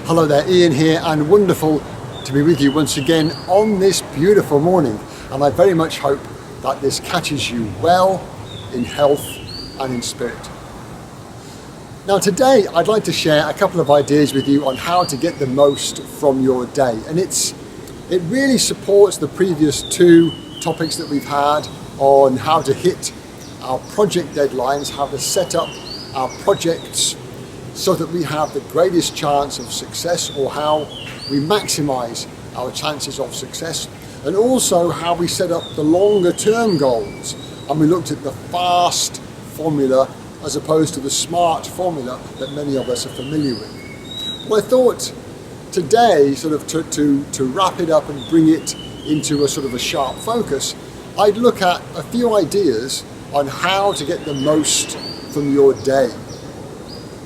Hello there, Ian here, and wonderful to be with you once again on this beautiful morning. And I very much hope that this catches you well in health and in spirit. Now today I'd like to share a couple of ideas with you on how to get the most from your day. And it really supports the previous two topics that we've had on how to hit our project deadlines, how to set up our projects so that we have the greatest chance of success, or how we maximize our chances of success, and also how we set up the longer term goals. And we looked at the FAST formula as opposed to the SMART formula that many of us are familiar with. Well, I thought today, sort of to wrap it up and bring it into a sort of a sharp focus, I'd look at a few ideas on how to get the most from your day.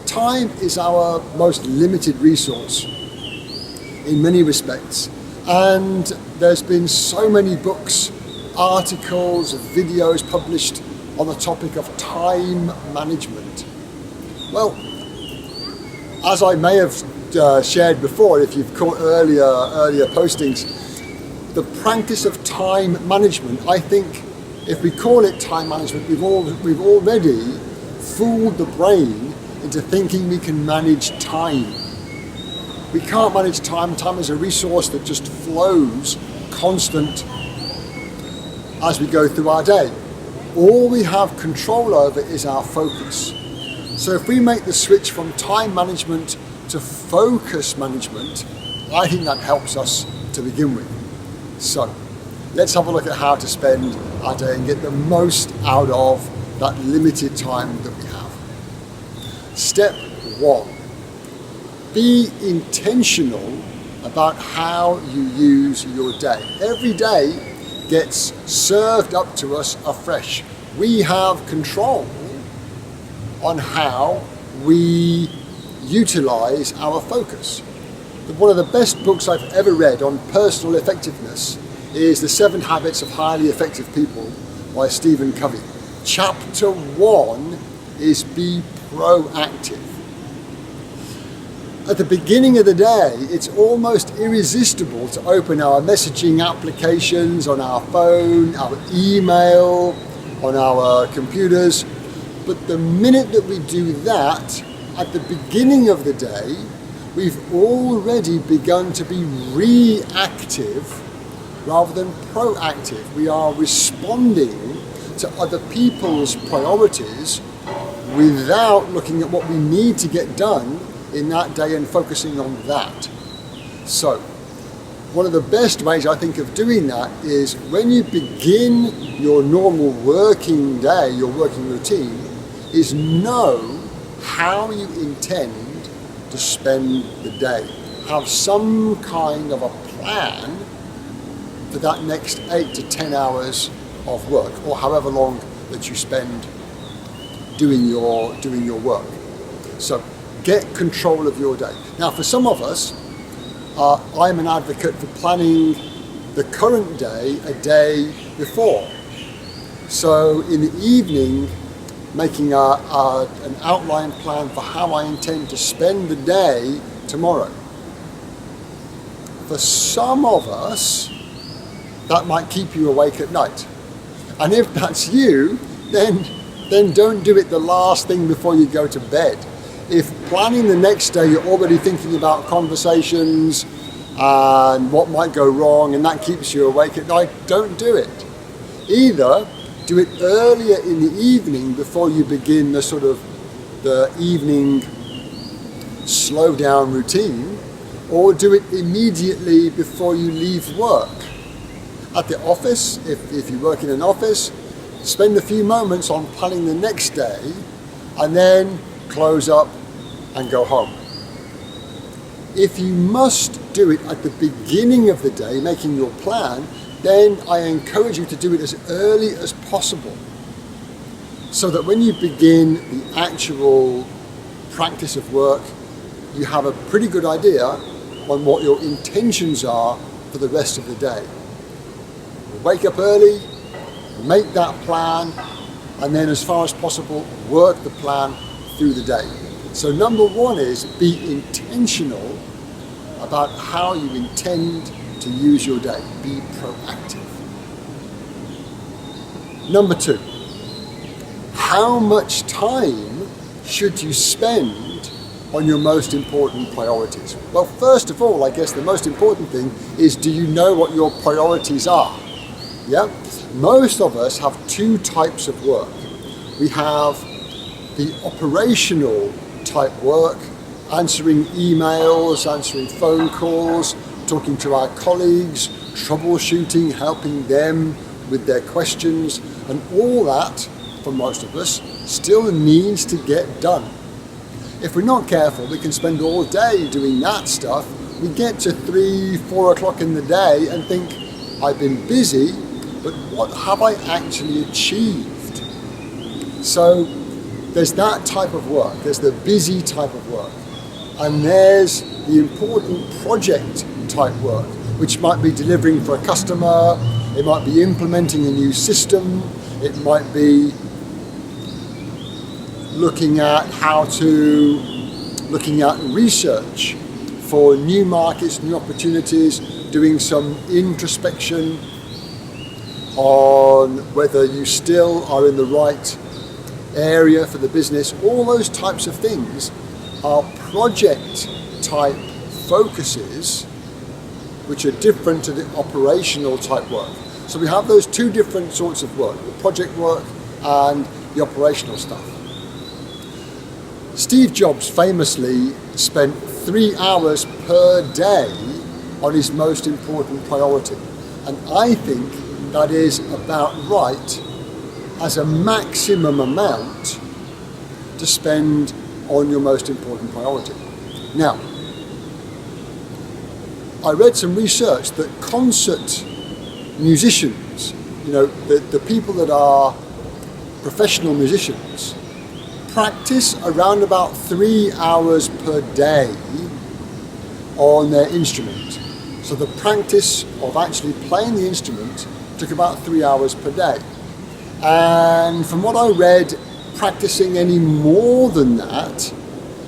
Time is our most limited resource in many respects, and there's been so many books, articles, videos published on the topic of time management. Well, as I may have shared before, if you've caught earlier postings, the practice of time management, I think if we call it time management, we've already fooled the brain into thinking we can manage time. We can't manage time. Time is a resource that just flows constant as we go through our day. All we have control over is our focus. So if we make the switch from time management to focus management, I think that helps us to begin with. So let's have a look at how to spend our day and get the most out of that limited time that we have. Step one, be intentional about how you use your day. Every day gets served up to us afresh. We have control on how we utilize our focus. One of the best books I've ever read on personal effectiveness is The 7 Habits of Highly Effective People by Stephen Covey. Chapter 1 is be proactive. At the beginning of the day, it's almost irresistible to open our messaging applications on our phone, our email, on our computers. But the minute that we do that, at the beginning of the day, we've already begun to be reactive rather than proactive. We are responding to other people's priorities without looking at what we need to get done in that day and focusing on that. So, one of the best ways I think of doing that is when you begin your normal working day, your working routine, is know how you intend to spend the day. Have some kind of a plan for that next 8 to 10 hours of work, or however long that you spend doing your work. So get control of your day. Now for some of us, I'm an advocate for planning the current day a day before. So in the evening, making an outline plan for how I intend to spend the day tomorrow. For some of us, that might keep you awake at night. And if that's you, then don't do it the last thing before you go to bed. If planning the next day, you're already thinking about conversations and what might go wrong, and that keeps you awake at night, don't do it. Either do it earlier in the evening before you begin the evening slow down routine, or do it immediately before you leave work. At the office, if you work in an office, spend a few moments on planning the next day and then close up and go home. If you must do it at the beginning of the day, making your plan, then I encourage you to do it as early as possible, so that when you begin the actual practice of work, you have a pretty good idea on what your intentions are for the rest of the day. Wake up early, make that plan, and then as far as possible, work the plan through the day. So number one is be intentional about how you intend to use your day. Be proactive. Number 2, how much time should you spend on your most important priorities? Well, first of all, I guess the most important thing is, do you know what your priorities are? Yeah? Most of us have 2 types of work. We have the operational type work, answering emails, answering phone calls, talking to our colleagues, troubleshooting, helping them with their questions, and all that, for most of us, still needs to get done. If we're not careful, we can spend all day doing that stuff. We get to 3, 4 o'clock in the day and think, I've been busy, but what have I actually achieved? So there's that type of work, there's the busy type of work, and there's the important project type work, which might be delivering for a customer, it might be implementing a new system, it might be looking at research for new markets, new opportunities, doing some introspection on whether you still are in the right area for the business. All those types of things are project type focuses, which are different to the operational type work. So we have those 2 different sorts of work, the project work and the operational stuff. Steve Jobs famously spent 3 hours per day on his most important priority. And I think that is about right as a maximum amount to spend on your most important priority. Now, I read some research that concert musicians, the people that are professional musicians, practice around about 3 hours per day on their instrument. So the practice of actually playing the instrument took about 3 hours per day. And from what I read, practicing any more than that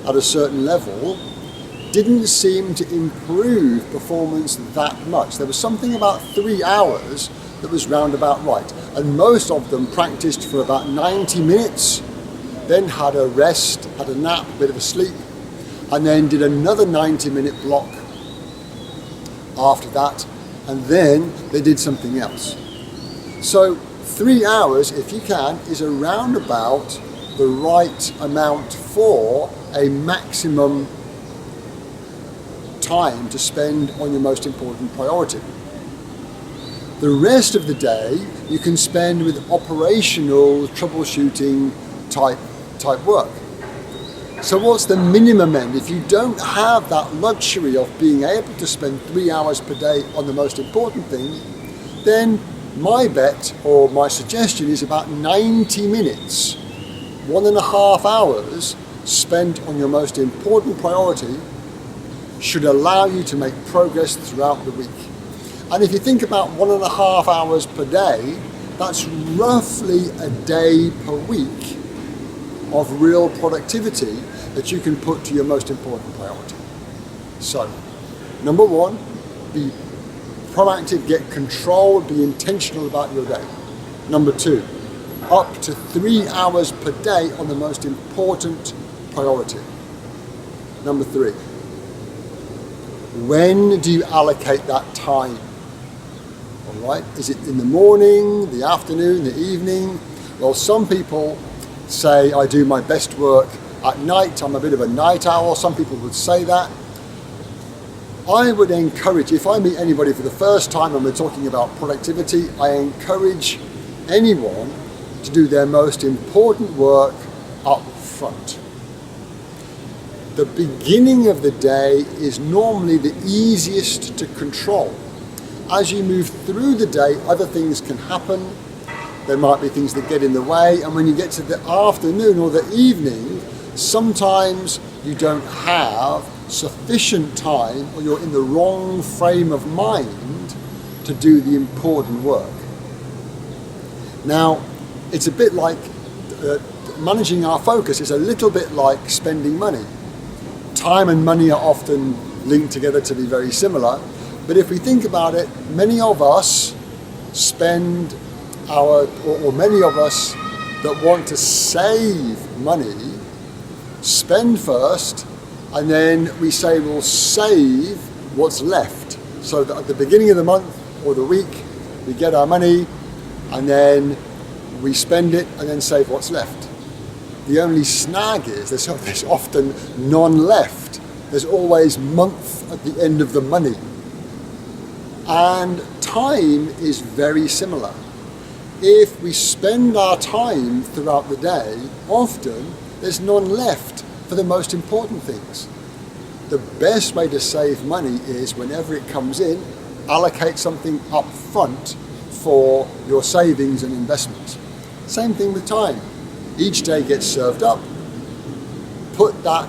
at a certain level didn't seem to improve performance that much. There was something about 3 hours that was round about right. And most of them practiced for about 90 minutes, then had a rest, had a nap, a bit of a sleep, and then did another 90-minute block after that, and then they did something else. So 3 hours, if you can, is around about the right amount for a maximum time to spend on your most important priority. The rest of the day you can spend with operational troubleshooting type work. So what's the minimum end? If you don't have that luxury of being able to spend 3 hours per day on the most important thing, then my bet or my suggestion is about 90 minutes, 1.5 hours spent on your most important priority should allow you to make progress throughout the week. And if you think about 1.5 hours per day, that's roughly a day per week of real productivity that you can put to your most important priority. So, number 1, be proactive, get control, be intentional about your day. Number 2, up to 3 hours per day on the most important priority. Number 3, when do you allocate that time? All right, is it in the morning, the afternoon, the evening? Well, some people say I do my best work at night, I'm a bit of a night owl, some people would say that. I would encourage, if I meet anybody for the first time and we're talking about productivity, I encourage anyone to do their most important work up front. The beginning of the day is normally the easiest to control. As you move through the day, other things can happen. There might be things that get in the way, and when you get to the afternoon or the evening, sometimes you don't have sufficient time, or you're in the wrong frame of mind to do the important work. Now, it's a bit like managing our focus is a little bit like spending money. Time and money are often linked together to be very similar. But if we think about it, many of us spend or many of us that want to save money spend first, and then we say we'll save what's left. So that at the beginning of the month or the week, we get our money and then we spend it and then save what's left. The only snag is there's often none left. There's always month at the end of the money. And time is very similar. If we spend our time throughout the day, often there's none left for the most important things. The best way to save money is whenever it comes in, allocate something up front for your savings and investments. Same thing with time. Each day gets served up. Put that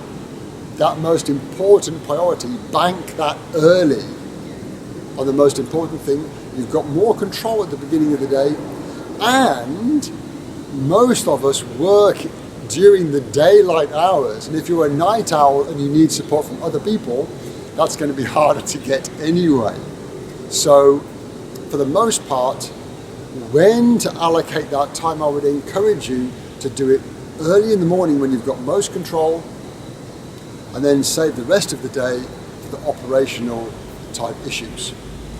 most important priority, bank that early on the most important thing. You've got more control at the beginning of the day, and most of us work during the daylight hours, and if you're a night owl and you need support from other people, that's going to be harder to get anyway. So for the most part, when to allocate that time, I would encourage you to do it early in the morning when you've got most control, and then save the rest of the day for the operational type issues.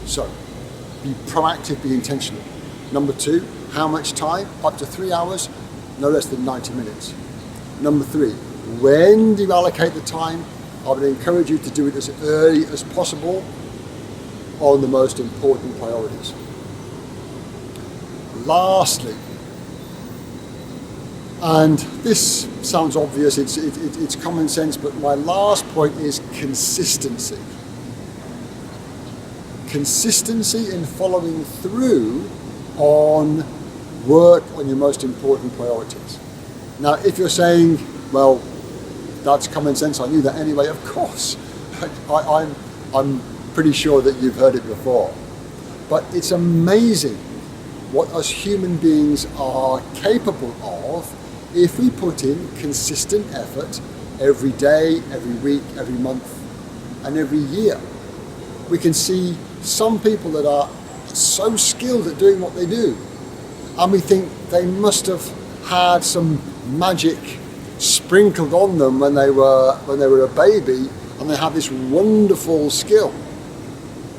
So be proactive, be intentional. Number 2, how much time? Up to 3 hours, no less than 90 minutes. Number 3, when do you allocate the time? I would encourage you to do it as early as possible on the most important priorities. Lastly, and this sounds obvious, it's common sense, but my last point is consistency. Consistency in following through on work on your most important priorities. Now, if you're saying, well, that's common sense, I knew that anyway, of course. I'm pretty sure that you've heard it before. But it's amazing what us human beings are capable of if we put in consistent effort every day, every week, every month, and every year. We can see some people that are so skilled at doing what they do, and we think they must have had some magic sprinkled on them when they were a baby, and they have this wonderful skill.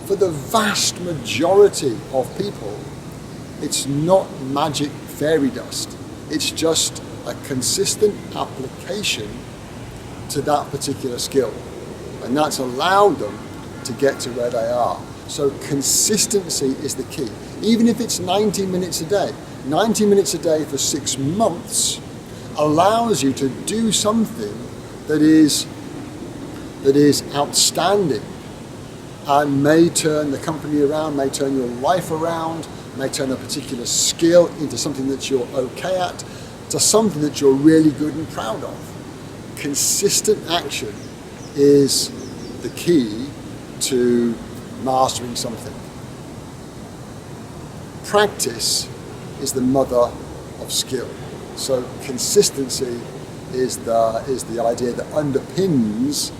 For the vast majority of people, it's not magic fairy dust. It's just a consistent application to that particular skill, and that's allowed them to get to where they are. So consistency is the key. Even if it's 90 minutes a day, 90 minutes a day for 6 months allows you to do something that is outstanding and may turn the company around, may turn your life around, may turn a particular skill into something that you're okay at, to something that you're really good and proud of. Consistent action is the key to mastering something. Practice is the mother of skill. So consistency is the idea that underpins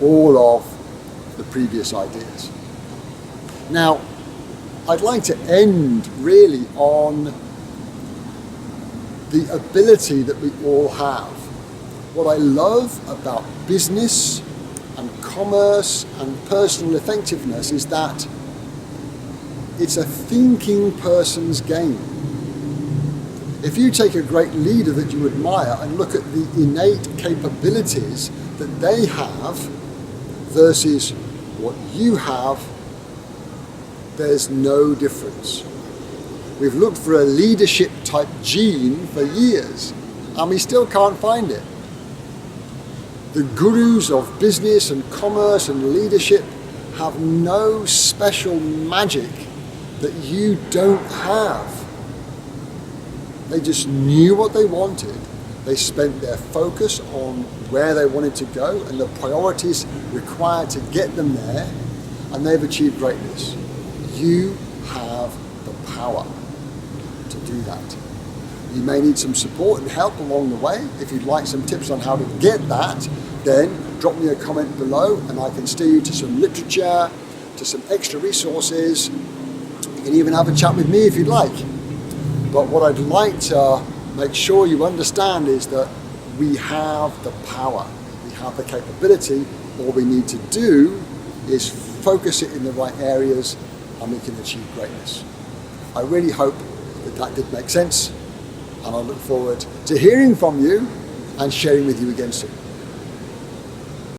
all of the previous ideas. Now, I'd like to end really on the ability that we all have. What I love about business and commerce and personal effectiveness is that it's a thinking person's game. If you take a great leader that you admire and look at the innate capabilities that they have versus what you have, there's no difference. We've looked for a leadership type gene for years, and we still can't find it. The gurus of business and commerce and leadership have no special magic that you don't have. They just knew what they wanted. They spent their focus on where they wanted to go and the priorities required to get them there, and they've achieved greatness. You have the power to do that. You may need some support and help along the way. If you'd like some tips on how to get that, then drop me a comment below and I can steer you to some literature, to some extra resources. You can even have a chat with me if you'd like. But what I'd like to make sure you understand is that we have the power, we have the capability. All we need to do is focus it in the right areas and we can achieve greatness. I really hope that did make sense, and I look forward to hearing from you and sharing with you again soon.